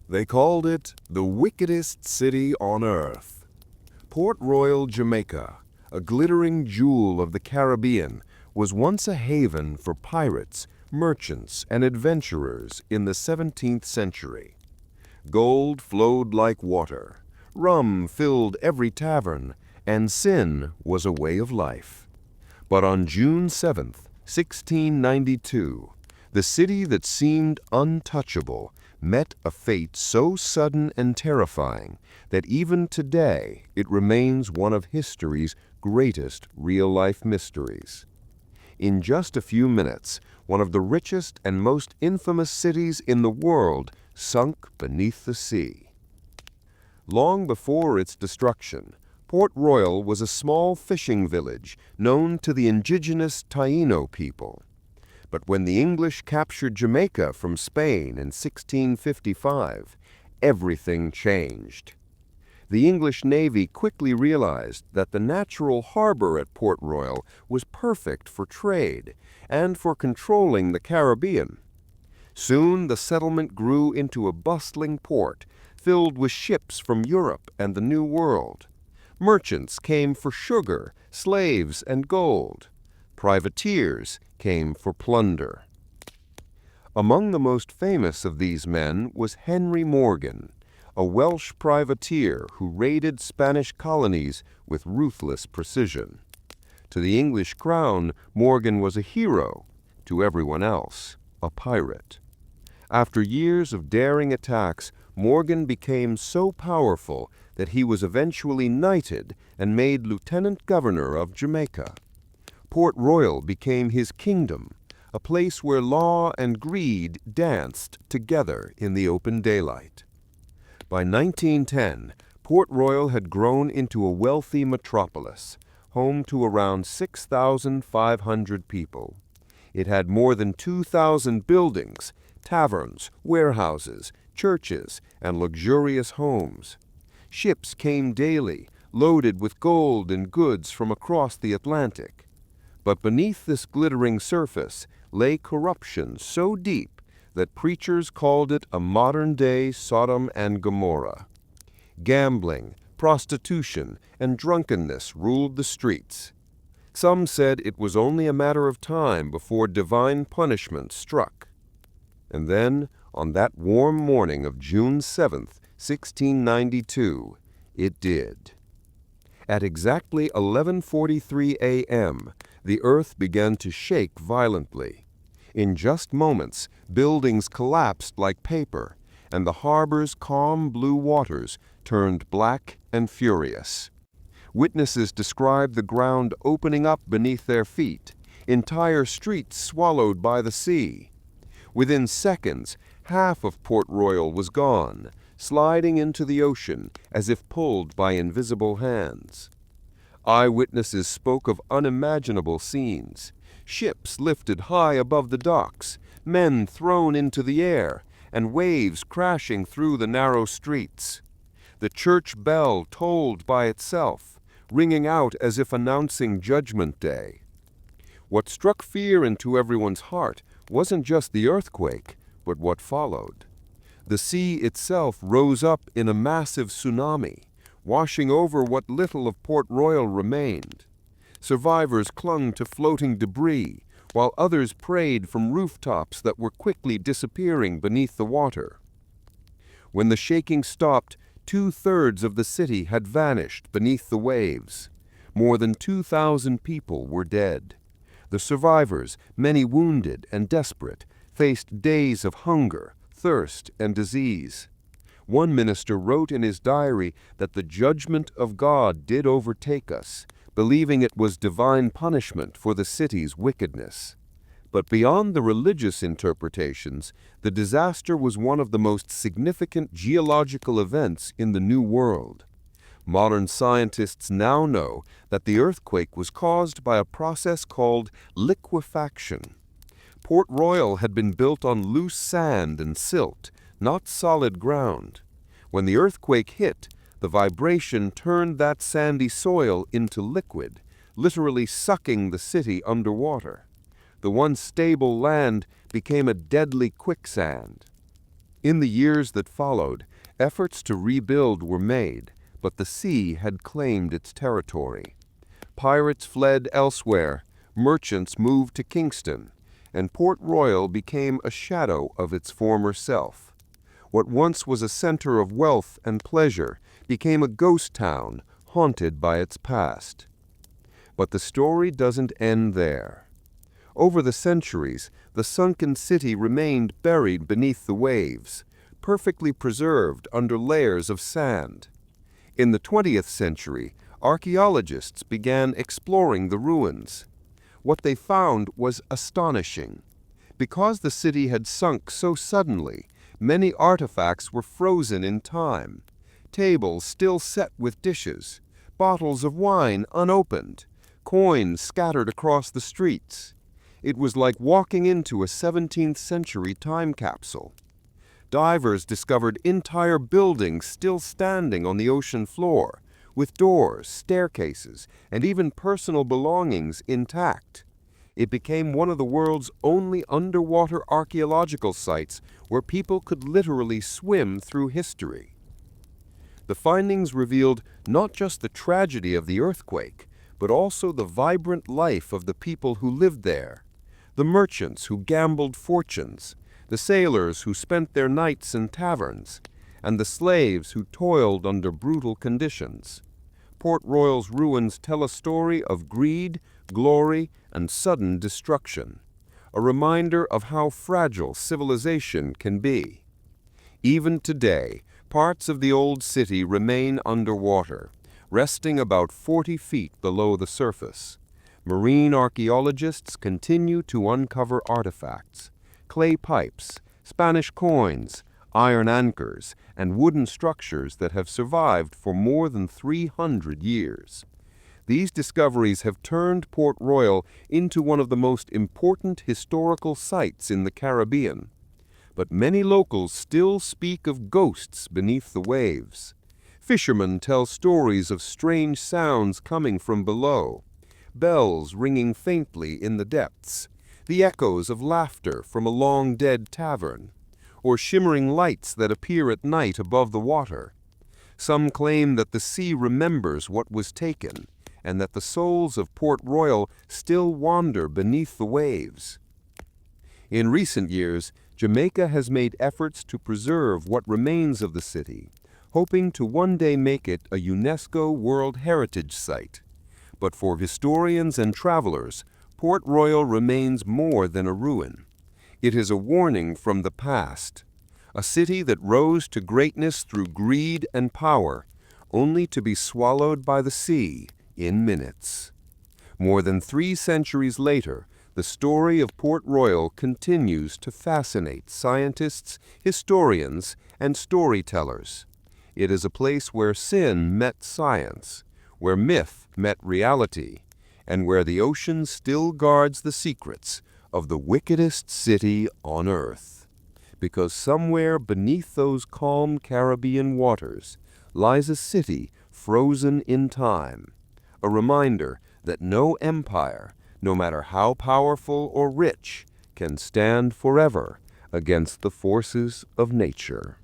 They called it the wickedest city on earth. Port Royal, Jamaica, a glittering jewel of the Caribbean, was once a haven for pirates, merchants, and adventurers in the 17th century. Gold flowed like water, rum filled every tavern, and sin was a way of life. But on June 7th, 1692, the city that seemed untouchable met a fate so sudden and terrifying that even today it remains one of history's greatest real-life mysteries. In just a few minutes, one of the richest and most infamous cities in the world sunk beneath the sea. Long before its destruction, Port Royal was a small fishing village known to the indigenous Taino people. But when the English captured Jamaica from Spain in 1655, everything changed. The English Navy quickly realized that the natural harbor at Port Royal was perfect for trade and for controlling the Caribbean. Soon the settlement grew into a bustling port filled with ships from Europe and the New World. Merchants came for sugar, slaves, and gold. Privateers came for plunder. Among the most famous of these men was Henry Morgan, a Welsh privateer who raided Spanish colonies with ruthless precision. To the English crown, Morgan was a hero. To everyone else, a pirate. After years of daring attacks, Morgan became so powerful that he was eventually knighted and made lieutenant governor of Jamaica. Port Royal became his kingdom, a place where law and greed danced together in the open daylight. By 1910, Port Royal had grown into a wealthy metropolis, home to around 6,500 people. It had more than 2,000 buildings, taverns, warehouses, churches, and luxurious homes. Ships came daily, loaded with gold and goods from across the Atlantic. But beneath this glittering surface lay corruption so deep that preachers called it a modern-day Sodom and Gomorrah. Gambling, prostitution, and drunkenness ruled the streets. Some said it was only a matter of time before divine punishment struck. And then, on that warm morning of June 7th, 1692, it did. At exactly 11:43 a.m., the earth began to shake violently. In just moments, buildings collapsed like paper, and the harbor's calm blue waters turned black and furious. Witnesses described the ground opening up beneath their feet, entire streets swallowed by the sea. Within seconds, half of Port Royal was gone, sliding into the ocean as if pulled by invisible hands. Eyewitnesses spoke of unimaginable scenes: ships lifted high above the docks, men thrown into the air, and waves crashing through the narrow streets. The church bell tolled by itself, ringing out as if announcing Judgment Day. What struck fear into everyone's heart wasn't just the earthquake, but what followed. The sea itself rose up in a massive tsunami, washing over what little of Port Royal remained. Survivors clung to floating debris, while others prayed from rooftops that were quickly disappearing beneath the water. When the shaking stopped, 2/3 of the city had vanished beneath the waves. More than 2,000 people were dead. The survivors, many wounded and desperate, faced days of hunger, thirst, and disease. One minister wrote in his diary that the judgment of God did overtake us, believing it was divine punishment for the city's wickedness. But beyond the religious interpretations, the disaster was one of the most significant geological events in the New World. Modern scientists now know that the earthquake was caused by a process called liquefaction. Port Royal had been built on loose sand and silt, not solid ground. When the earthquake hit, the vibration turned that sandy soil into liquid, literally sucking the city underwater. The once stable land became a deadly quicksand. In the years that followed, efforts to rebuild were made, but the sea had claimed its territory. Pirates fled elsewhere, merchants moved to Kingston, and Port Royal became a shadow of its former self. What once was a center of wealth and pleasure became a ghost town haunted by its past. But the story doesn't end there. Over the centuries, the sunken city remained buried beneath the waves, perfectly preserved under layers of sand. In the 20th century, archaeologists began exploring the ruins. What they found was astonishing. Because the city had sunk so suddenly, many artifacts were frozen in time. Tables still set with dishes, bottles of wine unopened, coins scattered across the streets. It was like walking into a 17th century time capsule. Divers discovered entire buildings still standing on the ocean floor, with doors, staircases, and even personal belongings intact. It became one of the world's only underwater archaeological sites where people could literally swim through history. The findings revealed not just the tragedy of the earthquake, but also the vibrant life of the people who lived there. The merchants who gambled fortunes, the sailors who spent their nights in taverns, and the slaves who toiled under brutal conditions. Port Royal's ruins tell a story of greed, glory, and sudden destruction, a reminder of how fragile civilization can be. Even today, parts of the old city remain underwater, resting about 40 feet below the surface. Marine archaeologists continue to uncover artifacts, clay pipes, Spanish coins, iron anchors, and wooden structures that have survived for more than 300 years. These discoveries have turned Port Royal into one of the most important historical sites in the Caribbean. But many locals still speak of ghosts beneath the waves. Fishermen tell stories of strange sounds coming from below, bells ringing faintly in the depths, the echoes of laughter from a long-dead tavern, or shimmering lights that appear at night above the water. Some claim that the sea remembers what was taken, and that the souls of Port Royal still wander beneath the waves. In recent years, Jamaica has made efforts to preserve what remains of the city, hoping to one day make it a UNESCO World Heritage Site. But for historians and travelers, Port Royal remains more than a ruin. It is a warning from the past, a city that rose to greatness through greed and power, only to be swallowed by the sea in minutes. More than 3 centuries later, the story of Port Royal continues to fascinate scientists, historians, and storytellers. It is a place where sin met science, where myth met reality, and where the ocean still guards the secrets of the wickedest city on earth. Because somewhere beneath those calm Caribbean waters lies a city frozen in time, a reminder that no empire, no matter how powerful or rich, can stand forever against the forces of nature.